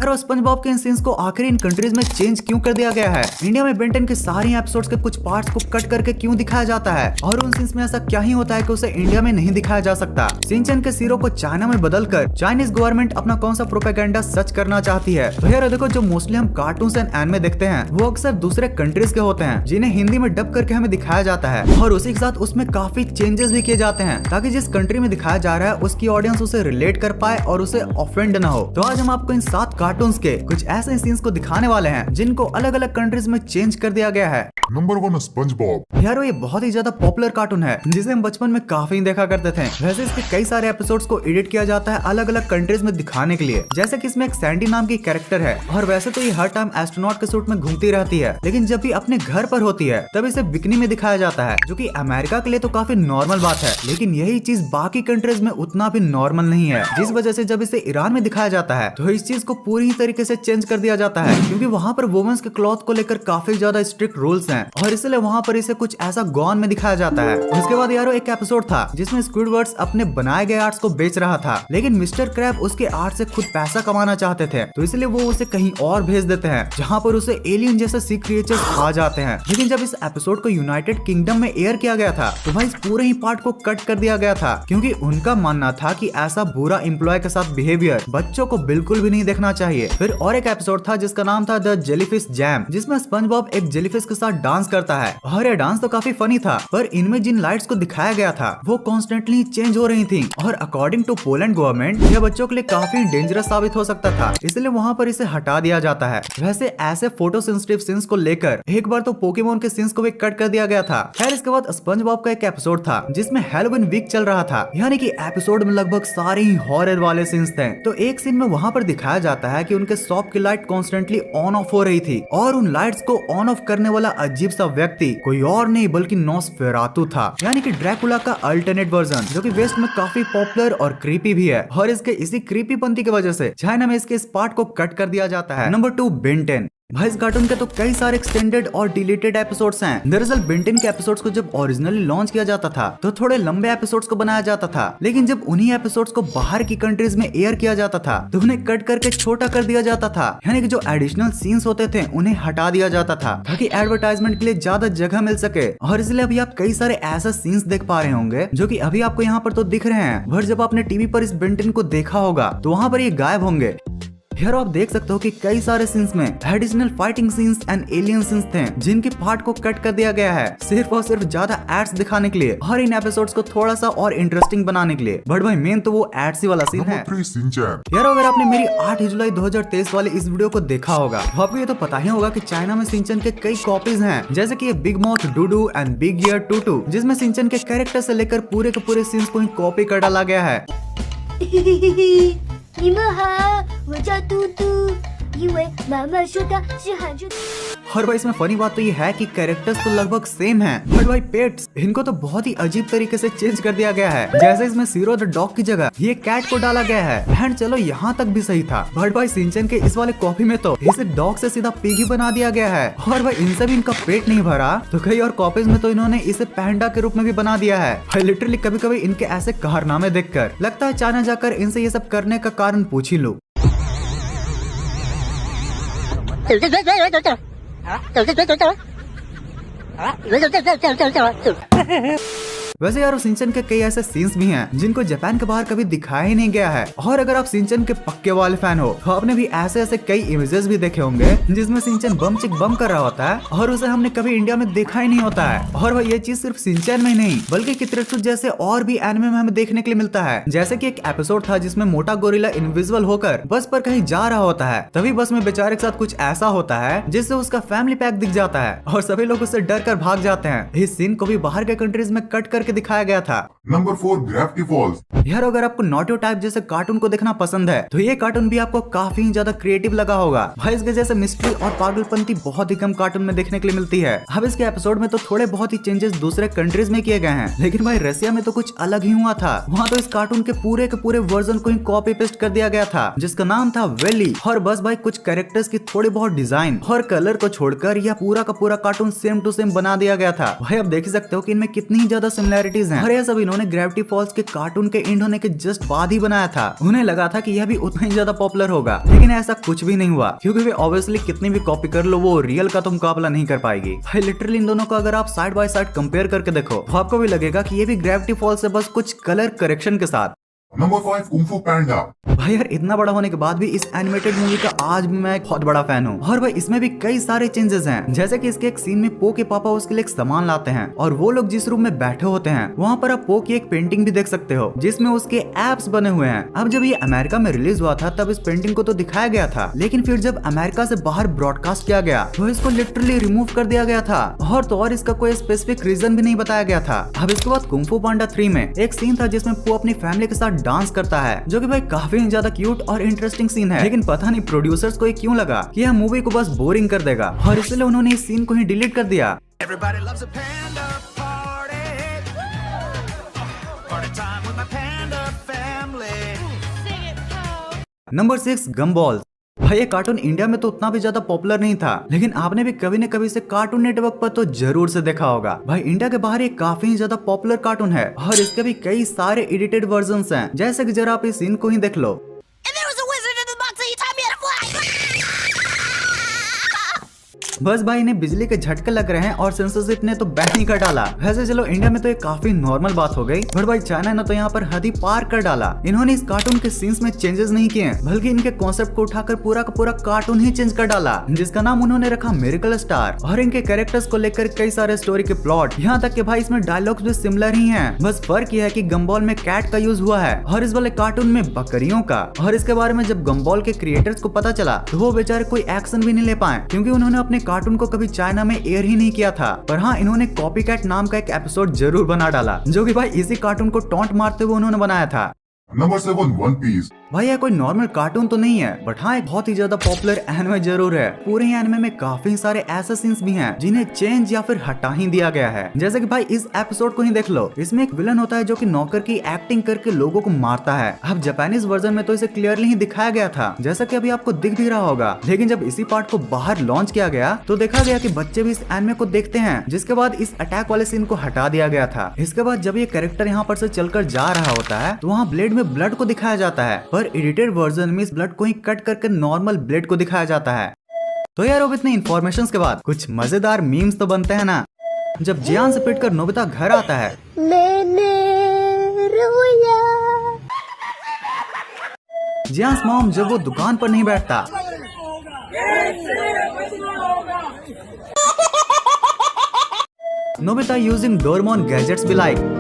यार sponge Bob के इन scenes को आखिर इन कंट्रीज में चेंज क्यों कर दिया गया है? इंडिया में बेन 10 के सारे एपिसोड्स के कुछ पार्ट्स को कट करके क्यों दिखाया जाता है? और उन सीन्स में ऐसा क्या ही होता है कि उसे इंडिया में नहीं दिखाया जा सकता? शिनचैन के हीरो को चाइना में बदलकर चाइनीज गवर्नमेंट अपना कौन सा प्रोपेगेंडा सच करना चाहती है? तो यार देखो, जो मोस्टली हम कार्टून्स एंड एनिमे देखते हैं वो अक्सर दूसरे कंट्रीज के होते हैं जिन्हें हिंदी में डब करके हमें दिखाया जाता है, और उसी के साथ उसमें काफी चेंजेस भी किए जाते हैं ताकि जिस कंट्री में दिखाया जा रहा है उसकी ऑडियंस उसे रिलेट कर पाए और उसे ऑफेंड ना हो। तो आज हम आपको इन 7 कार्टून्स के कुछ ऐसे सीन्स को दिखाने वाले हैं जिनको अलग अलग कंट्रीज में चेंज कर दिया गया है। Number 1 sponge Bob. यार ये बहुत ही ज्यादा पॉपुलर कार्टून है जिसे हम बचपन में काफी देखा करते थे। वैसे इसके कई सारे एपिसोड्स को एडिट किया जाता है अलग अलग कंट्रीज में दिखाने के लिए, जैसे कि इसमें एक सैंडी नाम की कैरेक्टर है और वैसे तो ये हर टाइम एस्ट्रोनॉट के सूट में घूमती रहती है, लेकिन जब भी अपने घर पर होती है तब इसे बिकनी में दिखाया जाता है, जो कि अमेरिका के लिए तो काफी नॉर्मल बात है, लेकिन यही चीज बाकी कंट्रीज में उतना भी नॉर्मल नहीं है, जिस वजह से जब इसे ईरान में दिखाया जाता है तो इस चीज को पूरी तरीके से चेंज कर दिया जाता है, क्योंकि वहाँ पर वुमेन्स के क्लॉथ को लेकर काफी ज्यादा स्ट्रिक्ट रूल्स हैं और इसलिए वहाँ पर इसे कुछ ऐसा गॉन में दिखाया जाता है। उसके बाद यारो एक एपिसोड था जिसमें स्क्विडवर्ड्स अपने बनाए गए आर्ट्स को बेच रहा था, लेकिन मिस्टर क्रैब उसके आर्ट से खुद पैसा कमाना चाहते थे, तो इसलिए वो उसे कहीं और भेज देते हैं जहाँ पर उसे एलियन जैसे सी क्रिएचर्स आ जाते हैं। लेकिन जब इस एपिसोड को यूनाइटेड किंगडम में एयर किया गया था तो भाई इस पूरे ही पार्ट को कट कर दिया गया था, क्योंकि उनका मानना था कि ऐसा बुरा एम्प्लॉय के साथ बिहेवियर बच्चों को बिल्कुल भी नहीं देखना चाहिए। फिर और एक एपिसोड था जिसका नाम था द जेलीफिश जैम, जिसमें स्पंज बॉब एक जेलीफिश के साथ डांस करता है, और यह डांस तो काफी फनी था, पर इनमें जिन लाइट्स को दिखाया गया था वो कॉन्स्टेंटली चेंज हो रही थी, और अकॉर्डिंग टू पोलैंड गवर्नमेंट यह बच्चों के लिए काफी डेंजरस साबित हो सकता था, इसलिए वहाँ पर इसे हटा दिया जाता है। वैसे ऐसे फोटो सेंसिटिव सीन्स को लेकर एक बार तो पोकेमोन के सीन्स को भी कट कर दिया गया था। खैर इसके बाद स्पंज बॉब का एक एपिसोड था जिसमें हैलोवीन वीक चल रहा था, यानी कि एपिसोड में लगभग सारे ही हॉरर वाले सीन्स थे। तो एक सीन में वहाँ पर दिखाया जाता है कि उनके शॉप की लाइट कॉन्स्टेंटली ऑन ऑफ हो रही थी, और उन लाइट्स को ऑन ऑफ करने वाला अजीब सा व्यक्ति कोई और नहीं बल्कि नॉसफेरातु था, यानी कि ड्रैकुला का अल्टरनेट वर्जन, जो कि वेस्ट में काफी पॉपुलर और क्रीपी भी है, और इसके इसी क्रीपीपंती की वजह से चाइना में इसके इस पार्ट को कट कर दिया जाता है। Number 2 Ben 10। भाई इस कार्टून के तो कई सारे एक्सटेंडेड और डिलीटेड एपिसोड्स हैं। दरअसल बेन 10 के एपिसोड्स को जब ओरिजिनली लॉन्च किया जाता था तो थोड़े लंबे एपिसोड्स को बनाया जाता था, लेकिन जब उन्हीं एपिसोड्स को बाहर की कंट्रीज में एयर किया जाता था तो उन्हें कट करके छोटा कर दिया जाता था, यानी कि जो एडिशनल सीन्स होते थे उन्हें हटा दिया जाता था ताकि एडवर्टाइजमेंट के लिए ज्यादा जगह मिल सके। और इसलिए अभी आप कई सारे ऐसा सीन्स देख पा रहे होंगे जो कि अभी आपको यहाँ पर तो दिख रहे हैं, बट जब आपने टीवी पर इस बेन 10 को देखा होगा तो वहाँ पर ये गायब होंगे। यार आप देख सकते हो कि कई सारे सीन्स में additional fighting scenes and alien scenes थे जिनके पार्ट को कट कर दिया गया है सिर्फ और सिर्फ ज्यादा एड्स दिखाने के लिए और इन एपिसोड्स को थोड़ा सा और इंटरेस्टिंग बनाने के लिए। बट भाई मेन तो वो एड्स ही वाला सीन है। यार अगर आपने मेरी 8 जुलाई 2023 वाली इस वीडियो को देखा होगा तो आपको ये तो पता ही होगा कि चाइना में शिनचैन के कई कॉपीज हैं, जैसे कि big mouth Dudu and big ear Tutu, जिसमें शिनचैन के कैरेक्टर से लेकर पूरे के पूरे सीन्स को ही कॉपी कर डाला गया है। 你们好，我叫嘟嘟，因为妈妈说她是喊着。 और भाई इसमें फनी बात तो ये है कि कैरेक्टर्स तो लगभग सेम हैं, बट भाई पेट्स इनको तो बहुत ही अजीब तरीके से चेंज कर दिया गया है। जैसे इसमें सीरो द डॉग की जगह ये कैट को डाला गया है, एंड चलो यहाँ तक भी सही था, बट भाई शिनचैन के इस वाले कॉपी में तो इसे डॉग से सीधा पिगी बना दिया गया है। और भाई इनसे भी इनका पेट नहीं भरा तो कई और कॉपीज में तो इन्होंने इसे पैंडा के रूप में भी बना दिया है। भाई लिटरली कभी कभी इनके ऐसे कारनामे देखकर लगता है चाइना जाकर इनसे ये सब करने का कारण पूछ ही लो। वैसे यार शिनचैन के कई ऐसे सीन्स भी हैं जिनको जापान के बाहर कभी दिखाया ही नहीं गया है, और अगर आप शिनचैन के पक्के वाले फैन हो तो आपने भी ऐसे ऐसे कई इमेजेस भी देखे होंगे जिसमें शिनचैन बम चिक बम कर रहा होता है और उसे हमने कभी इंडिया में देखा ही नहीं होता है। और भाई ये चीज सिर्फ शिनचैन में ही नहीं बल्कि कितरेत्सु जैसे और भी एनिमे में हमें देखने के लिए मिलता है। जैसे कि एक एपिसोड था जिसमें मोटा गोरिल्ला इनविजिबल होकर बस पर कहीं जा रहा होता है, तभी बस में बेचारे के साथ कुछ ऐसा होता है जिससे उसका फैमिली पैक दिख जाता है और सभी लोग उससे डर कर भाग जाते हैं। इस सीन को भी बाहर के कंट्रीज में कट करके दिखाया गया था। Number 4 gravity falls. यार अगर आपको नॉटो टाइप जैसे कार्टून को देखना पसंद है तो ये कार्टून भी आपको काफी ज्यादा क्रिएटिव लगा होगा। भाई इसके जैसे मिस्ट्री और पागलपंती बहुत ही कम कार्टून में देखने के लिए मिलती है। अब इसके एपिसोड में तो थोड़े बहुत ही चेंजेस दूसरे कंट्रीज में किए गए हैं, लेकिन भाई रसिया में तो कुछ अलग ही हुआ था। वहाँ तो इस कार्टून के पूरे वर्जन को ही कॉपी पेस्ट कर दिया गया था जिसका नाम था वेली। और बस भाई कुछ कैरेक्टर्स की थोड़ी बहुत डिजाइन और कलर को छोड़कर यह पूरा का पूरा कार्टून सेम टू सेम बना दिया गया था। भाई आप देख सकते हो कि इनमें कितनी ज्यादा सिमिलरिटी सिमिलैरिटीज हैं और ये सब इन्होंने ग्रेविटी फॉल्स के कार्टून के एंड होने के जस्ट बाद ही बनाया था। उन्हें लगा था कि यह भी उतना ही ज्यादा पॉपुलर होगा, लेकिन ऐसा कुछ भी नहीं हुआ क्योंकि वे ऑब्वियसली कितनी भी कॉपी कर लो वो रियल का तो मुकाबला नहीं कर पाएगी। भाई लिटरली इन दोनों को अगर आप साइड बाय साइड कंपेयर करके देखो तो आपको भी लगेगा कि ये भी ग्रेविटी फॉल्स से बस कुछ कलर करेक्शन के साथ। Number 5, Kung Fu Panda. भाई यार इतना बड़ा होने के बाद भी इस एनिमेटेड मूवी का आज भी मैं बहुत बड़ा फैन हूँ। और भाई इसमें भी कई सारे चेंजेस हैं, जैसे कि इसके एक सीन में पो के पापा उसके लिए एक सामान लाते हैं और वो लोग जिस रूम में बैठे होते हैं वहाँ पर आप पो की एक पेंटिंग भी देख सकते हो जिसमें उसके एप्स बने हुए हैं। अब जब ये अमेरिका में रिलीज हुआ था तब इस पेंटिंग को तो दिखाया गया था, लेकिन फिर जब अमेरिका से बाहर ब्रॉडकास्ट किया गया तो इसको लिटरली रिमूव कर दिया गया था और तो और इसका कोई स्पेसिफिक रीजन भी नहीं बताया गया था। अब इसके बाद कुंग फू पांडा 3 में एक सीन था जिसमें पो अपनी फैमिली के साथ डांस करता है, जो कि भाई काफी ज्यादा क्यूट और इंटरेस्टिंग सीन है। लेकिन पता नहीं प्रोड्यूसर्स को क्यों लगा कि यह मूवी को बस बोरिंग कर देगा और इसलिए उन्होंने इस सीन को ही डिलीट कर दिया। नंबर 6, गमबॉल्स। भाई ये कार्टून इंडिया में तो उतना भी ज्यादा पॉपुलर नहीं था, लेकिन आपने भी कभी न कभी इसे कार्टून नेटवर्क पर तो जरूर से देखा होगा। भाई इंडिया के बाहर ये काफी ज्यादा पॉपुलर कार्टून है और इसके भी कई सारे एडिटेड वर्जन्स हैं, जैसे कि जरा आप इस सीन को ही देख लो। बस भाई इन्हें बिजली के झटके लग रहे हैं और सेंसरशिप ने तो बैन ही कर डाला। वैसे चलो इंडिया में तो ये काफी नॉर्मल बात हो गई, बट भाई चाइना ने तो यहाँ पर हद ही पार कर डाला। इन्होंने इस कार्टून के सीन्स में चेंजेस नहीं किए बल्कि इनके कॉन्सेप्ट को उठाकर पूरा का पूरा कार्टून ही चेंज कर डाला, जिसका नाम उन्होंने रखा मिरेकल स्टार। और इनके कैरेक्टर्स को लेकर कई सारे स्टोरी के प्लॉट, यहाँ तक कि भाई इसमें डायलॉग्स भी सिमिलर ही हैं। बस फर्क यह है कि गम्बॉल में कैट का यूज हुआ है और इस वाले कार्टून में बकरियों का। और इसके बारे में जब गम्बॉल के क्रिएटर्स को पता चला तो वो बेचारे कोई एक्शन भी नहीं ले पाए, क्योंकि उन्होंने अपने कार्टून को कभी चाइना में एयर ही नहीं किया था। पर हाँ, इन्होंने कॉपीकैट नाम का एक एपिसोड जरूर बना डाला, जो कि भाई इसी कार्टून को टॉन्ट मारते हुए उन्होंने बनाया था। Number 7, One Piece. भाई यह कोई नॉर्मल कार्टून तो नहीं है, बट हाँ एक बहुत ही ज्यादा पॉपुलर एनिमे जरूर है। पूरे ही एनिमे में काफी सारे ऐसे सीन्स भी हैं जिन्हें चेंज या फिर हटा ही दिया गया है। जैसे कि भाई इस एपिसोड को ही देख लो, इसमें एक विलन होता है जो कि नौकर की एक्टिंग करके लोगों को मारता है। अब जापानीज वर्जन में तो इसे क्लियरली ही दिखाया गया था, जैसा कि अभी आपको दिख भी रहा होगा। लेकिन जब इसी पार्ट को बाहर लॉन्च किया गया तो देखा गया कि बच्चे भी इस एनिमे को देखते हैं, जिसके बाद इस अटैक वाले सीन को हटा दिया गया था। इसके बाद जब ये कैरेक्टर यहाँ पर से चलकर जा रहा होता है तो वहाँ ब्लेड में ब्लड को दिखाया जाता है, पर एडिटेड वर्जन में इस ब्लड को ही कट करके नॉर्मल ब्लेड को दिखाया जाता है। तो यार अब इतने इन्फॉर्मेशन के बाद कुछ मजेदार मीम्स तो बनते हैं ना। जब जियान से पिटकर नोबिता घर आता है, मैंने रोया। जियान्स मॉम जब वो दुकान पर नहीं बैठता, नोबिता यूजिंग डोरेमोन गैजेट्स भी लाइक